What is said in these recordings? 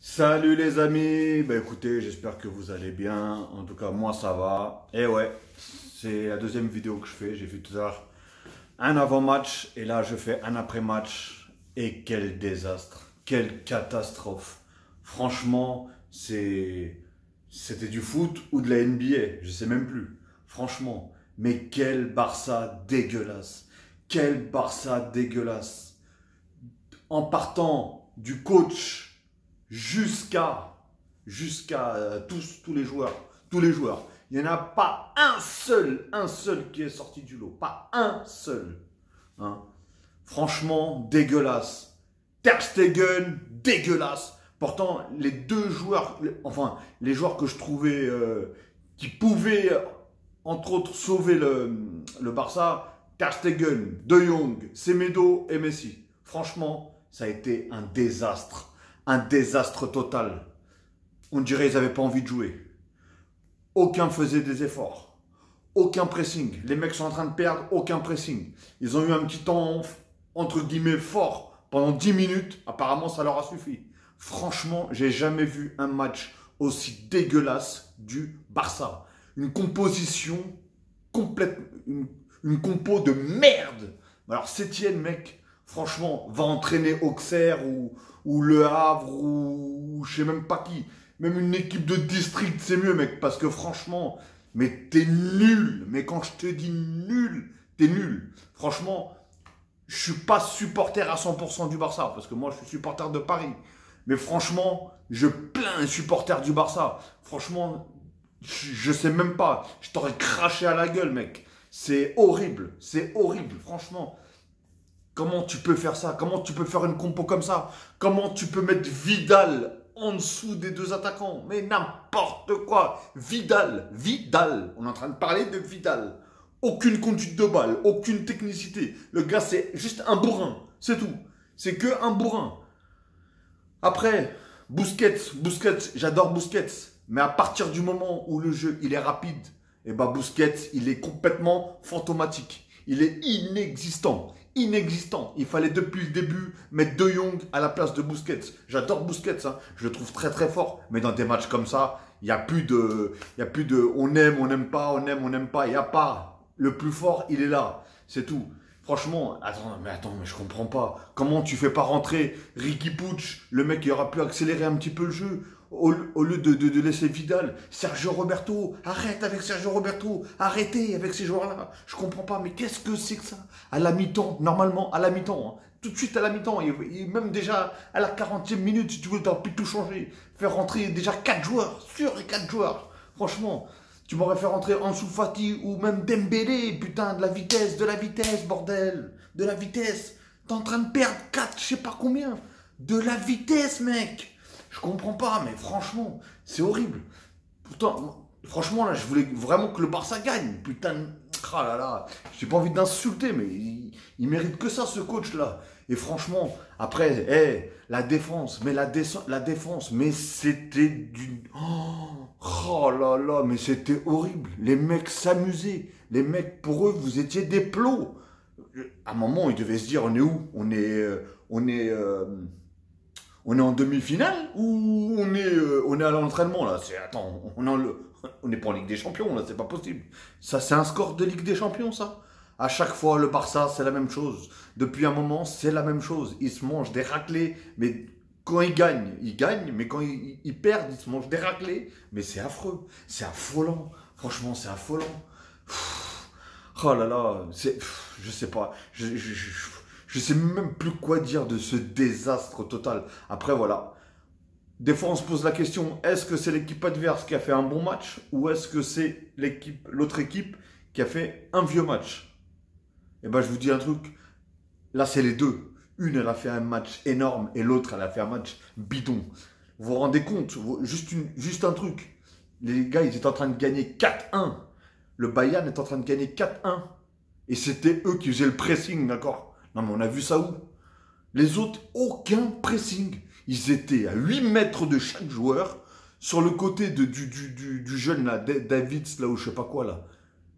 Salut les amis, bah écoutez, j'espère que vous allez bien, en tout cas moi ça va. Et ouais, c'est la deuxième vidéo que je fais, j'ai fait tout à l'heure un avant-match et là je fais un après-match. Et quel désastre, quelle catastrophe. Franchement, c'était du foot ou de la NBA, je sais même plus. Franchement, mais quel Barça dégueulasse, quel Barça dégueulasse. En partant du coach jusqu'à tous les joueurs. Il n'y en a pas un seul qui est sorti du lot, pas un seul. Hein. Franchement, dégueulasse. Ter Stegen, dégueulasse. Pourtant, les deux joueurs, enfin, les joueurs que je trouvais qui pouvaient, entre autres, sauver le Barça, Ter Stegen, De Jong, Semedo et Messi. Franchement, ça a été un désastre total. On dirait qu'ils n'avaient pas envie de jouer. Aucun faisait des efforts. Aucun pressing. Les mecs sont en train de perdre, aucun pressing. Ils ont eu un petit temps, entre guillemets, fort pendant 10 minutes. Apparemment, ça leur a suffi. Franchement, j'ai jamais vu un match aussi dégueulasse du Barça. Une composition complète, une compo de merde. Alors, Sétienne, mec, franchement, va entraîner Auxerre ou Le Havre ou je sais même pas qui. Même une équipe de district, c'est mieux, mec, parce que franchement, mais t'es nul. Mais quand je te dis nul, t'es nul. Franchement, je suis pas supporter à 100% du Barça, parce que moi, je suis supporter de Paris. Mais franchement, je plains les supporters du Barça. Franchement, je sais même pas. Je t'aurais craché à la gueule, mec. C'est horrible, franchement. Comment tu peux faire ça? Comment tu peux faire une compo comme ça? Comment tu peux mettre Vidal en dessous des deux attaquants? Mais n'importe quoi. Vidal. On est en train de parler de Vidal. Aucune conduite de balle, aucune technicité. Le gars, c'est juste un bourrin. C'est tout. C'est que un bourrin. Après, Busquets, j'adore Busquets. Mais à partir du moment où le jeu, il est rapide, et bah Busquets, il est complètement fantomatique. Il est inexistant. Il fallait depuis le début mettre De Jong à la place de Busquets. J'adore Busquets, hein. Je le trouve très très fort. Mais dans des matchs comme ça, il n'y a plus de, on aime, on n'aime pas, on aime, on n'aime pas. Il n'y a pas. Le plus fort, il est là. C'est tout. Franchement, attends, mais je comprends pas. Comment tu fais pas rentrer Riqui Puig, le mec qui aura pu accélérer un petit peu le jeu au lieu de laisser Vidal, Sergio Roberto, arrête avec Sergio Roberto, arrêtez avec ces joueurs-là. Je comprends pas, mais qu'est-ce que c'est que ça? À la mi-temps, normalement, à la mi-temps, hein. Tout de suite à la mi-temps, et même déjà à la 40e minute, si tu veux, t'aurais pu tout changer. Faire rentrer déjà 4 joueurs, sur les 4 joueurs. Franchement, tu m'aurais fait rentrer Ansu Fati ou même Dembélé, putain, de la vitesse, bordel, de la vitesse. T'es en train de perdre 4, je sais pas combien. De la vitesse, mec. Je comprends pas, mais franchement, c'est horrible. Pourtant, franchement, là, je voulais vraiment que le Barça gagne. Putain, ah là là, j'ai pas envie d'insulter, mais il mérite que ça, ce coach-là. Et franchement, après, la défense, mais c'était d'une... Oh là là, mais c'était horrible. Les mecs s'amusaient. Les mecs, pour eux, vous étiez des plots. À un moment, ils devaient se dire, on est où? On est en demi-finale ou on est à l'entraînement là? Attends, on n'est pas en Ligue des Champions là, c'est pas possible. Ça, c'est un score de Ligue des Champions, ça. À chaque fois, le Barça, c'est la même chose. Depuis un moment, c'est la même chose. Ils se mangent des raclés, mais quand ils gagnent, mais quand ils perdent, ils se mangent des raclés. Mais c'est affreux, c'est affolant. Franchement, c'est affolant. Oh là là, je sais pas. Je sais même plus quoi dire de ce désastre total. Après, voilà. Des fois, on se pose la question, est-ce que c'est l'équipe adverse qui a fait un bon match ou est-ce que c'est l'autre équipe qui a fait un vieux match? Eh ben, je vous dis un truc. Là, c'est les deux. Une, elle a fait un match énorme et l'autre, elle a fait un match bidon. Vous vous rendez compte? Juste un truc. Les gars, ils étaient en train de gagner 4-1. Le Bayern est en train de gagner 4-1. Et c'était eux qui faisaient le pressing, d'accord? Non, mais on a vu ça où? Les autres, aucun pressing. Ils étaient à 8 mètres de chaque joueur, sur le côté du jeune, là, Davids, là, ou je sais pas quoi, là.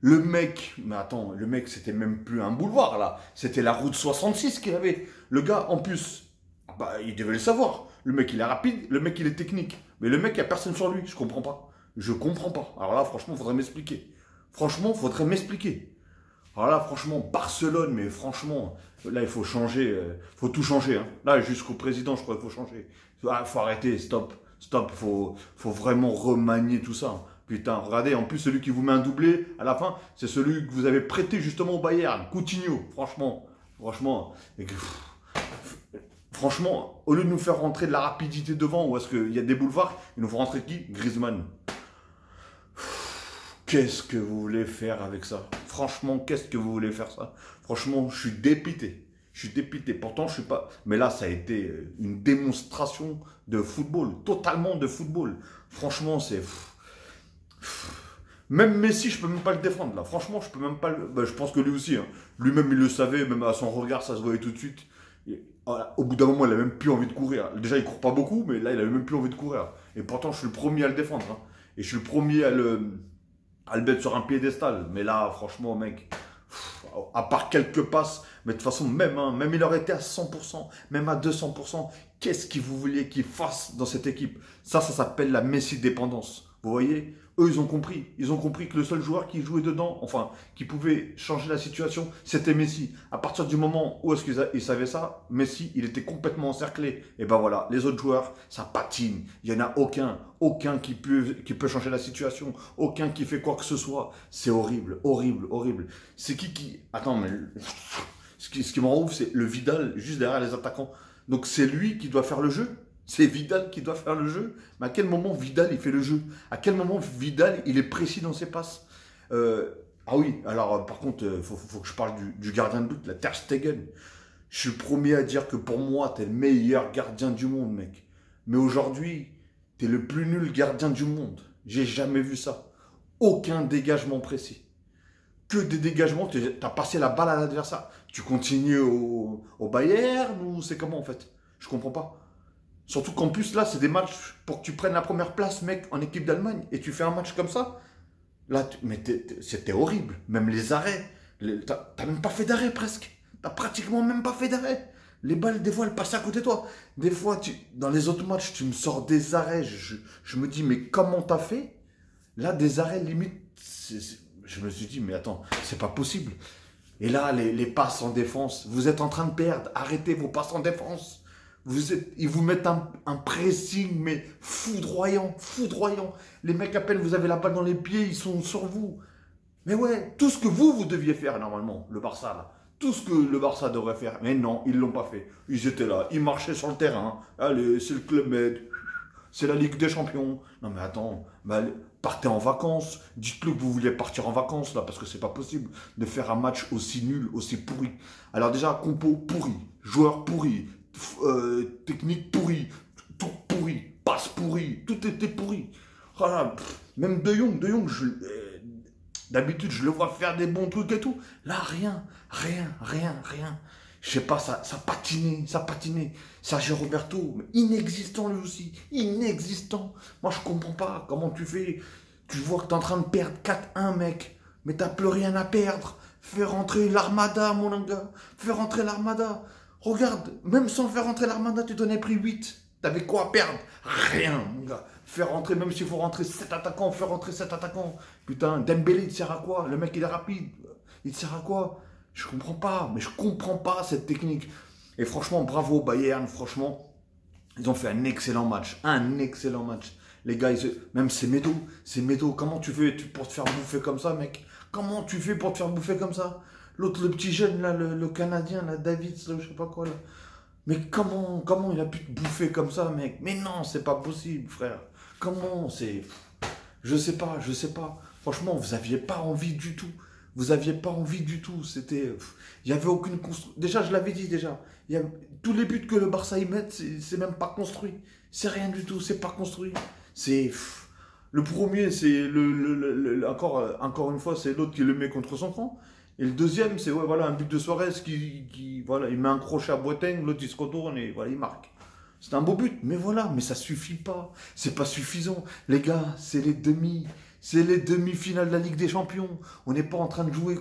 Le mec, mais attends, le mec, c'était même plus un boulevard, là. C'était la route 66 qu'il avait. Le gars, en plus, bah, il devait le savoir. Le mec, il est rapide, le mec, il est technique. Mais le mec, il n'y a personne sur lui. Je comprends pas. Je comprends pas. Alors là, franchement, il faudrait m'expliquer. Franchement, il faudrait m'expliquer. Alors là, franchement, Barcelone, mais franchement, là, il faut changer. Faut tout changer. Hein. Là, jusqu'au président, je crois qu'il faut changer. Ah, faut arrêter, stop. Stop, faut vraiment remanier tout ça. Putain, regardez, en plus, celui qui vous met un doublé, à la fin, c'est celui que vous avez prêté justement au Bayern. Coutinho, franchement. Franchement, au lieu de nous faire rentrer de la rapidité devant, ou est-ce qu'il y a des boulevards, il nous faut rentrer qui? Griezmann. Qu'est-ce que vous voulez faire avec ça? Franchement, qu'est-ce que vous voulez faire ça? Franchement, je suis dépité. Je suis dépité. Pourtant, je suis pas... Mais là, ça a été une démonstration de football. Totalement de football. Franchement, c'est... Même Messi, je peux même pas le défendre, là. Franchement, je peux même pas le... Ben, je pense que lui aussi. Hein. Lui-même, il le savait. Même à son regard, ça se voyait tout de suite. Voilà. Au bout d'un moment, il a même plus envie de courir. Déjà, il court pas beaucoup, mais là, il avait même plus envie de courir. Et pourtant, je suis le premier à le défendre. Hein. Et je suis le premier à le mettre sur un piédestal. Mais là, franchement, mec, à part quelques passes, mais de toute façon, même il aurait été à 100%, même à 200%, qu'est-ce que vous vouliez qu'il fasse dans cette équipe? Ça s'appelle la Messi-dépendance. Vous voyez? Eux, ils ont compris. Ils ont compris que le seul joueur qui jouait dedans, enfin, qui pouvait changer la situation, c'était Messi. À partir du moment où est-ce qu'ils savaient ça, Messi, il était complètement encerclé. Et ben voilà, les autres joueurs, ça patine. Il n'y en a aucun qui peut changer la situation. Aucun qui fait quoi que ce soit. C'est horrible, horrible, horrible. C'est qui... Attends, mais... Ce qui me rend ouf, c'est le Vidal, juste derrière les attaquants. Donc c'est lui qui doit faire le jeu? C'est Vidal qui doit faire le jeu? Mais à quel moment Vidal, il fait le jeu? À quel moment Vidal, il est précis dans ses passes? Ah oui, alors par contre, faut que je parle du gardien de but, la Ter Stegen. Je suis le premier à dire que pour moi, t'es le meilleur gardien du monde, mec. Mais aujourd'hui, t'es le plus nul gardien du monde. J'ai jamais vu ça. Aucun dégagement précis. Que des dégagements, t'as passé la balle à l'adversaire. Tu continues au Bayern ou c'est comment en fait? Je comprends pas. Surtout qu'en plus, là, c'est des matchs pour que tu prennes la première place, mec, en équipe d'Allemagne. Et tu fais un match comme ça. Là, c'était horrible. Même les arrêts. T'as même pas fait d'arrêt, presque. T'as pratiquement même pas fait d'arrêt. Les balles, des fois, elles passent à côté de toi. Des fois, dans les autres matchs, tu me sors des arrêts. Je me dis, mais comment t'as fait? Là, des arrêts, limite, je me suis dit, mais attends, c'est pas possible. Et là, les passes en défense, vous êtes en train de perdre. Arrêtez vos passes en défense. Ils vous mettent un pressing, mais foudroyant, foudroyant. Les mecs, à peine vous avez la balle dans les pieds, ils sont sur vous. Mais ouais, tout ce que vous deviez faire normalement, le Barça, là. Tout ce que le Barça devrait faire. Mais non, ils ne l'ont pas fait. Ils étaient là, ils marchaient sur le terrain. Allez, c'est le Club Med. C'est la Ligue des Champions. Non mais attends, partez en vacances. Dites-le que vous vouliez partir en vacances, là, parce que c'est pas possible de faire un match aussi nul, aussi pourri. Alors déjà, compo pourri, joueur pourri, technique pourrie, tout pourri, passe pourri, tout était pourri. Voilà, même De Jong, d'habitude je le vois faire des bons trucs et tout. Là, rien. Je sais pas, ça patinait. Sergio Roberto, mais inexistant lui aussi, inexistant. Moi je comprends pas comment tu fais. Tu vois que t'es en train de perdre 4-1, mec, mais t'as plus rien à perdre. Fais rentrer l'Armada, mon gars. Fais rentrer l'Armada. Regarde, même sans faire rentrer l'Armada, tu t'en as pris 8. T'avais quoi à perdre? Rien, mon gars. Fais rentrer, même s'il faut rentrer 7 attaquants, fais rentrer 7 attaquants. Putain, Dembélé, il te sert à quoi? Le mec, il est rapide. Il te sert à quoi? Je comprends pas, mais je comprends pas cette technique. Et franchement, bravo Bayern, franchement, ils ont fait un excellent match. Un excellent match. Les gars, même c'est Medo. Comment tu fais pour te faire bouffer comme ça, mec? Comment tu fais pour te faire bouffer comme ça? L'autre, le petit jeune, là, le Canadien, là, David, je sais pas quoi, là. Mais comment il a pu te bouffer comme ça, mec? Mais non, c'est pas possible, frère. Comment c'est... Je sais pas. Franchement, vous aviez pas envie du tout. C'était... Il y avait aucune construction. Déjà, je l'avais dit, déjà. Tous les buts que le Barça y met, c'est même pas construit. C'est rien du tout, c'est pas construit. C'est... Le premier, c'est encore une fois, c'est l'autre qui le met contre son camp. Et le deuxième, c'est un but de Suarez qui il met un crochet à Boateng, l'autre il se retourne et voilà, il marque. C'est un beau but, mais ça suffit pas. C'est pas suffisant. Les gars, c'est les demi-finales de la Ligue des Champions. On n'est pas en train de jouer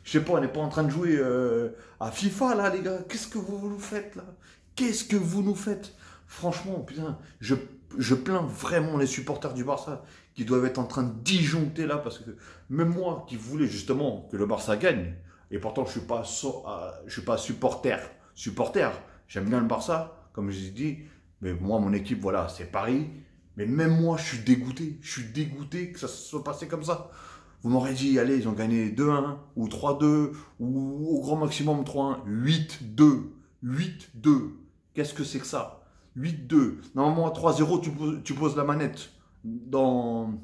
je sais pas, on n'est pas en train de jouer à FIFA là, les gars. Qu'est-ce que vous faites là? Qu'est-ce que vous nous faites? Franchement, putain, je plains vraiment les supporters du Barça qui doivent être en train de disjoncter là, parce que même moi qui voulais justement que le Barça gagne, et pourtant je suis pas supporter, j'aime bien le Barça, comme je l'ai dit, mais moi, mon équipe, voilà, c'est Paris, mais même moi, je suis dégoûté que ça se soit passé comme ça. Vous m'aurez dit, allez, ils ont gagné 2-1, ou 3-2, ou au grand maximum 3-1, 8-2, 8-2. Qu'est-ce que c'est que ça? 8-2. Normalement, à 3-0, tu poses la manette dans,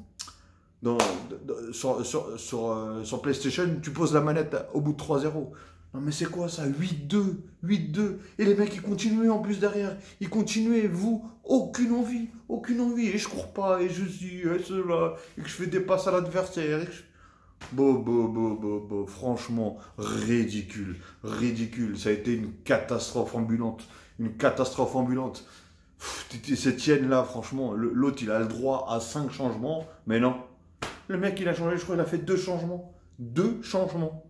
sur PlayStation, tu poses la manette au bout de 3-0. Non mais c'est quoi ça? 8-2, 8-2. Et les mecs, ils continuaient en plus derrière. Ils continuaient, vous, aucune envie, aucune envie. Et je cours pas, et je suis, et cela, et que je fais des passes à l'adversaire. Franchement, ridicule, ridicule. Ça a été une catastrophe ambulante. Une catastrophe ambulante. Cette là, franchement, l'autre, il a le droit à 5 changements, mais non. Le mec, il a changé, je crois, il a fait 2 changements. 2 changements.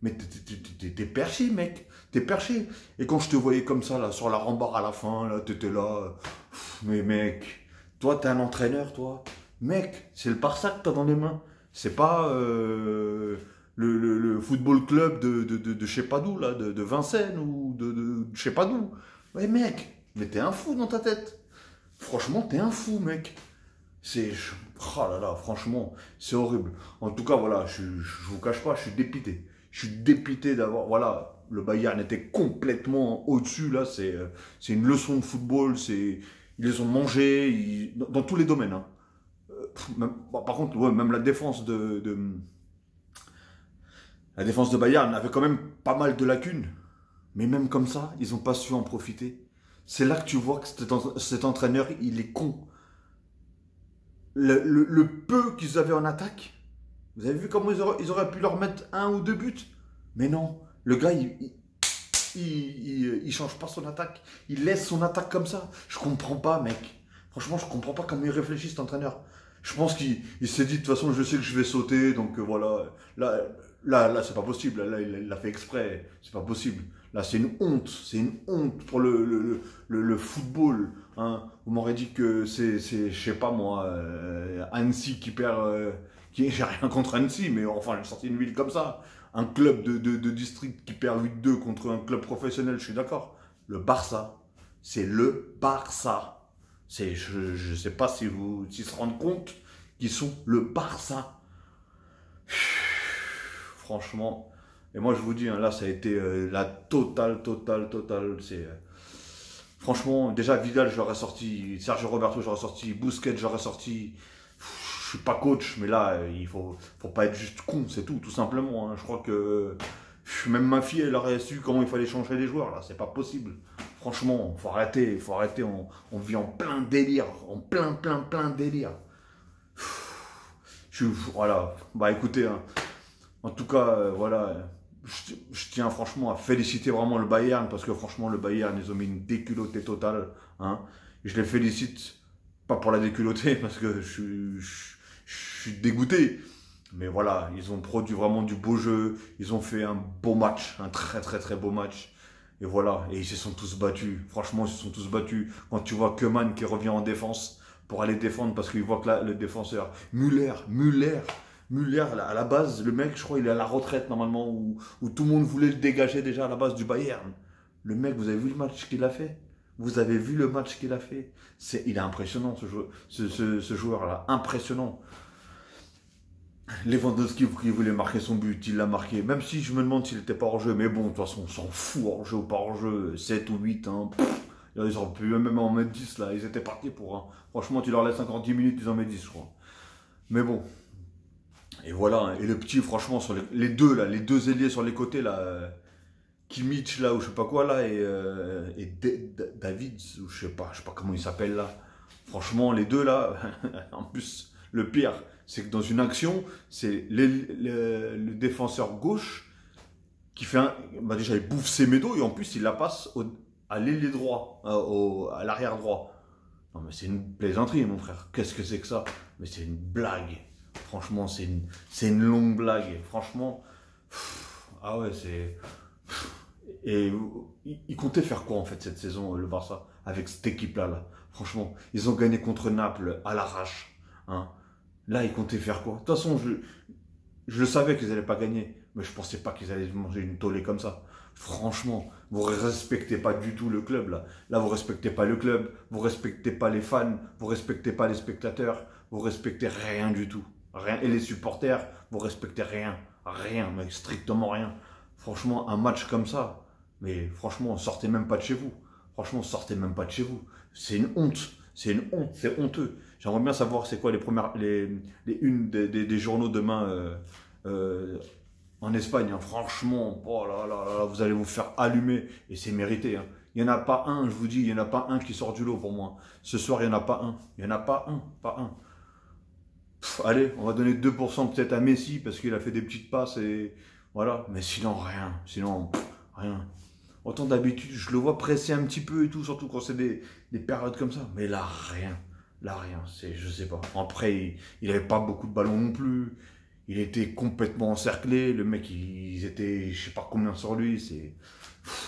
Mais t'es perché, mec. T'es perché. Et quand je te voyais comme ça, là, sur la rambarre à la fin, là, t'étais là. Mais mec, toi, t'es un entraîneur, toi. Mec, c'est le Barça que t'as dans les mains. C'est pas le football club de je sais pas d'où, là, de Vincennes ou de je sais pas d'où. Ouais, mec, mais t'es un fou dans ta tête. Franchement, t'es un fou, mec. C'est... Oh là là, franchement, c'est horrible. En tout cas, voilà, je vous cache pas, je suis dépité. Je suis dépité d'avoir... Voilà, le Bayern était complètement au-dessus, là. C'est une leçon de football. Ils les ont mangés dans tous les domaines. Hein. Bon, par contre, ouais, même la défense la défense de Bayern avait quand même pas mal de lacunes. Mais même comme ça, ils n'ont pas su en profiter. C'est là que tu vois que cet entraîneur, il est con. Le peu qu'ils avaient en attaque, vous avez vu comment ils auraient pu leur mettre 1 ou 2 buts? Mais non, le gars, il change pas son attaque. Il laisse son attaque comme ça. Je comprends pas, mec. Franchement, je comprends pas comment il réfléchit, cet entraîneur. Je pense qu'il s'est dit, de toute façon, je sais que je vais sauter, donc voilà. Là, c'est pas possible. Là, il l'a fait exprès. C'est pas possible. Là, c'est une honte. C'est une honte pour le football. Hein. Vous m'aurez dit que c'est je sais pas moi, Annecy qui perd. J'ai rien contre Annecy, mais enfin, j'ai sorti une ville comme ça. Un club de district qui perd 8-2 contre un club professionnel, je suis d'accord. Le Barça, c'est le Barça. Je sais pas s'ils se rendent compte qu'ils sont le Barça. Franchement. Et moi, je vous dis, hein, là, ça a été la totale. Franchement, déjà, Vidal, j'aurais sorti. Sergio Roberto, j'aurais sorti. Busquets, j'aurais sorti. Je suis pas coach, mais là, il faut pas être juste con, c'est tout simplement. Hein. Je crois que même ma fille, elle aurait su comment il fallait changer les joueurs, là. C'est pas possible. Franchement, faut arrêter. On vit en plein délire. En plein délire. Voilà. Bah écoutez, hein. En tout cas, voilà. Je tiens franchement à féliciter vraiment le Bayern, parce que franchement, le Bayern, ils ont mis une déculottée totale. Hein. Et je les félicite, pas pour la déculottée, parce que je suis dégoûté. Mais voilà, ils ont produit vraiment du beau jeu. Ils ont fait un beau match, un très beau match. Et voilà, et ils se sont tous battus. Franchement, ils se sont tous battus. Quand tu vois Koeman qui revient en défense pour aller défendre, parce qu'il voit que là, le défenseur, Müller, à la base, le mec, je crois, il est à la retraite normalement, où tout le monde voulait le dégager déjà à la base du Bayern. Le mec, vous avez vu le match qu'il a fait? Vous avez vu le match qu'il a fait? Il est impressionnant, ce joueur-là, impressionnant. Lewandowski qui voulait marquer son but, il l'a marqué. Même si je me demande s'il n'était pas hors jeu, mais bon, de toute façon, on s'en fout, hors jeu ou pas hors jeu, 7 ou 8, hein. Ils auraient pu même en mettre 10 là, ils étaient partis pour. Hein. Franchement, tu leur laisses 50 minutes, ils en mettent 10, je crois. Mais bon. Et voilà, et le petit, franchement, sur les deux ailiers sur les côtés, là, Kimmich, là, ou je sais pas quoi, là, et David, ou je sais pas comment il s'appelle, là. Franchement, les deux, là, en plus, le pire, c'est que dans une action, c'est le défenseur gauche qui fait bah déjà, il bouffe ses médos, et en plus, il la passe à l'ailier droit, à l'arrière droit. Non, mais c'est une plaisanterie, mon frère. Qu'est-ce que c'est que ça? Mais c'est une blague. Franchement, c'est une longue blague. Franchement, ah ouais, c'est... Et ils comptaient faire quoi en fait cette saison, le Barça, avec cette équipe-là là. Franchement, ils ont gagné contre Naples à l'arrache. Hein. Là, ils comptaient faire quoi? De toute façon, je le savais qu'ils n'allaient pas gagner, mais je pensais pas qu'ils allaient manger une tollée comme ça. Franchement, vous respectez pas du tout le club là. Là, vous respectez pas le club, vous respectez pas les fans, vous respectez pas les spectateurs, vous respectez rien du tout. Rien. Et les supporters, vous respectez rien. Rien, mais strictement rien. Franchement, un match comme ça, mais franchement, sortez même pas de chez vous. Franchement, sortez même pas de chez vous. C'est une honte. C'est une honte. C'est honteux. J'aimerais bien savoir c'est quoi les unes des journaux demain euh, en Espagne. Hein. Franchement, oh là, là, là, vous allez vous faire allumer. Et c'est mérité. Hein. Il n'y en a pas un, je vous dis, il n'y en a pas un qui sort du lot pour moi. Ce soir, il n'y en a pas un. Il n'y en a pas un. Pas un. Allez, on va donner 2% peut-être à Messi parce qu'il a fait des petites passes et voilà. Mais sinon, rien. Sinon, rien. Autant d'habitude, je le vois presser un petit peu et tout, surtout quand c'est des périodes comme ça. Mais là, rien. Là, rien. Je sais pas. Après, il avait pas beaucoup de ballons non plus. Il était complètement encerclé. Le mec, ils étaient, je sais pas combien sur lui.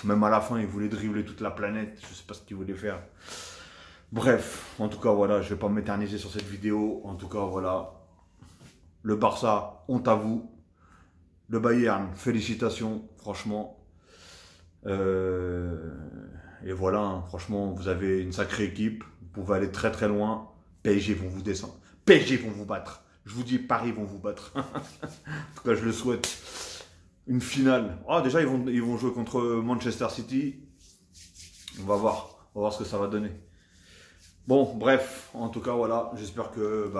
Même à la fin, il voulait dribbler toute la planète. Je sais pas ce qu'il voulait faire. Bref, en tout cas, voilà, je vais pas m'éterniser sur cette vidéo. En tout cas, voilà. Le Barça, honte à vous. Le Bayern, félicitations, franchement. Et voilà, hein, franchement, vous avez une sacrée équipe. Vous pouvez aller très très loin. PSG vont vous descendre. PSG vont vous battre. Je vous dis, Paris vont vous battre. En tout cas, je le souhaite. Une finale. Ah, déjà, ils vont jouer contre Manchester City. On va voir. On va voir ce que ça va donner. Bon, bref, en tout cas, voilà. J'espère que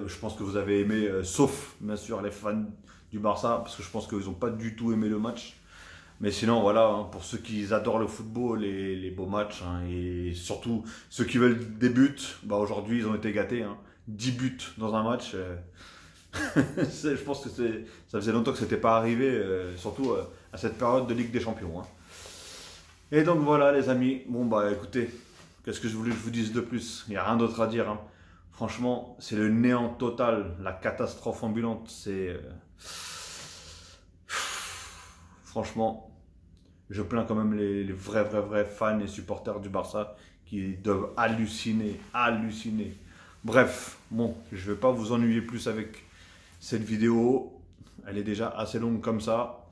je pense que vous avez aimé, sauf, bien sûr, les fans du Barça, parce que je pense qu'ils n'ont pas du tout aimé le match. Mais sinon, voilà, hein, pour ceux qui adorent le football, les beaux matchs, hein, et surtout ceux qui veulent des buts, aujourd'hui, ils ont été gâtés. Hein. 10 buts dans un match. Je pense que ça faisait longtemps que ce n'était pas arrivé, surtout à cette période de Ligue des Champions. Hein. Et donc voilà, les amis. Bon, écoutez, qu'est-ce que je voulais que je vous dise de plus? Il n'y a rien d'autre à dire. Hein. Franchement, c'est le néant total, la catastrophe ambulante. Franchement, je plains quand même les vrais fans et supporters du Barça qui doivent halluciner, halluciner. Bref, bon, je ne vais pas vous ennuyer plus avec cette vidéo. Elle est déjà assez longue comme ça.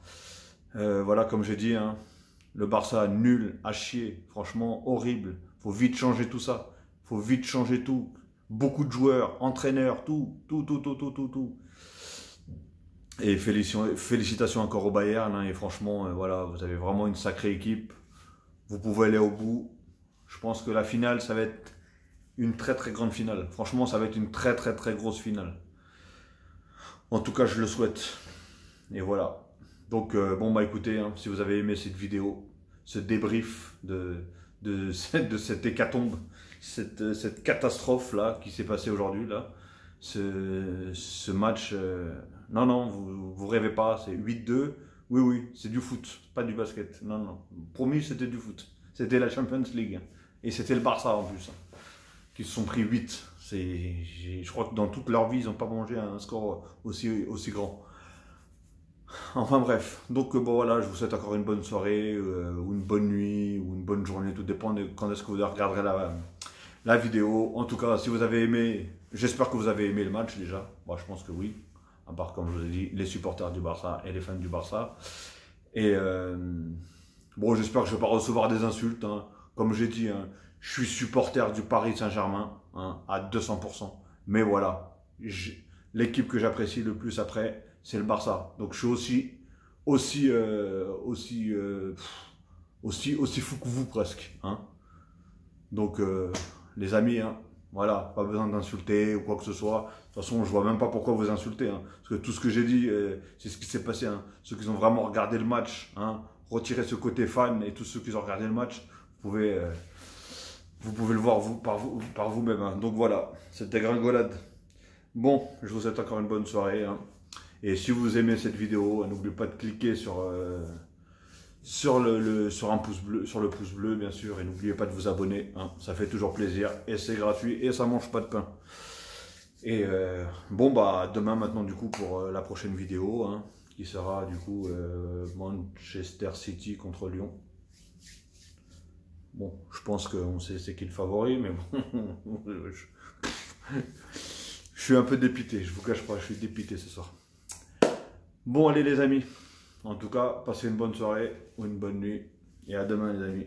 Voilà, comme j'ai dit, hein, le Barça nul, à chier, franchement horrible. Faut vite changer tout ça. Faut vite changer tout. Beaucoup de joueurs, entraîneurs, tout. Et félicitations encore au Bayern. Hein, et franchement, voilà, vous avez vraiment une sacrée équipe. Vous pouvez aller au bout. Je pense que la finale, ça va être une très grande finale. Franchement, ça va être une très grosse finale. En tout cas, je le souhaite. Et voilà. Donc, écoutez, hein, si vous avez aimé cette vidéo, ce débrief de cette hécatombe, cette catastrophe-là qui s'est passée aujourd'hui, là, ce match... non, vous rêvez pas, c'est 8-2. Oui, c'est du foot, pas du basket. Non. Promis, c'était du foot. C'était la Champions League. Et c'était le Barça en plus. Hein, qui se sont pris 8. Je crois que dans toute leur vie, ils n'ont pas mangé un score aussi grand. Enfin bref, donc voilà, je vous souhaite encore une bonne soirée, ou une bonne nuit, ou une bonne journée, tout dépend de quand est-ce que vous regarderez la vidéo. En tout cas, si vous avez aimé, j'espère que vous avez aimé le match déjà. Je pense que oui, à part comme je vous ai dit, les supporters du Barça et les fans du Barça. Et j'espère que je ne vais pas recevoir des insultes. Hein. Comme j'ai dit, hein, je suis supporter du Paris Saint-Germain, hein, à 200%. Mais voilà, l'équipe que j'apprécie le plus après, c'est le Barça. Donc je suis aussi fou que vous presque. Hein. Donc les amis, hein, voilà, pas besoin d'insulter ou quoi que ce soit. De toute façon, je vois même pas pourquoi vous insultez. Hein, parce que tout ce que j'ai dit, c'est ce qui s'est passé. Hein. Ceux qui ont vraiment regardé le match, hein, retirez ce côté fan, et tous ceux qui ont regardé le match, vous pouvez le voir par vous-même. Hein. Donc voilà, cette dégringolade. Bon, je vous souhaite encore une bonne soirée. Hein. Et si vous aimez cette vidéo, n'oubliez pas de cliquer sur un pouce bleu, sur le pouce bleu bien sûr, et n'oubliez pas de vous abonner. Hein. Ça fait toujours plaisir et c'est gratuit et ça mange pas de pain. Et demain maintenant du coup pour la prochaine vidéo, hein, qui sera du coup Manchester City contre Lyon. Bon, je pense qu'on sait c'est qui le favori, mais bon, je suis un peu dépité, je vous cache pas, je suis dépité ce soir. Bon, allez les amis, en tout cas, passez une bonne soirée ou une bonne nuit, et à demain les amis.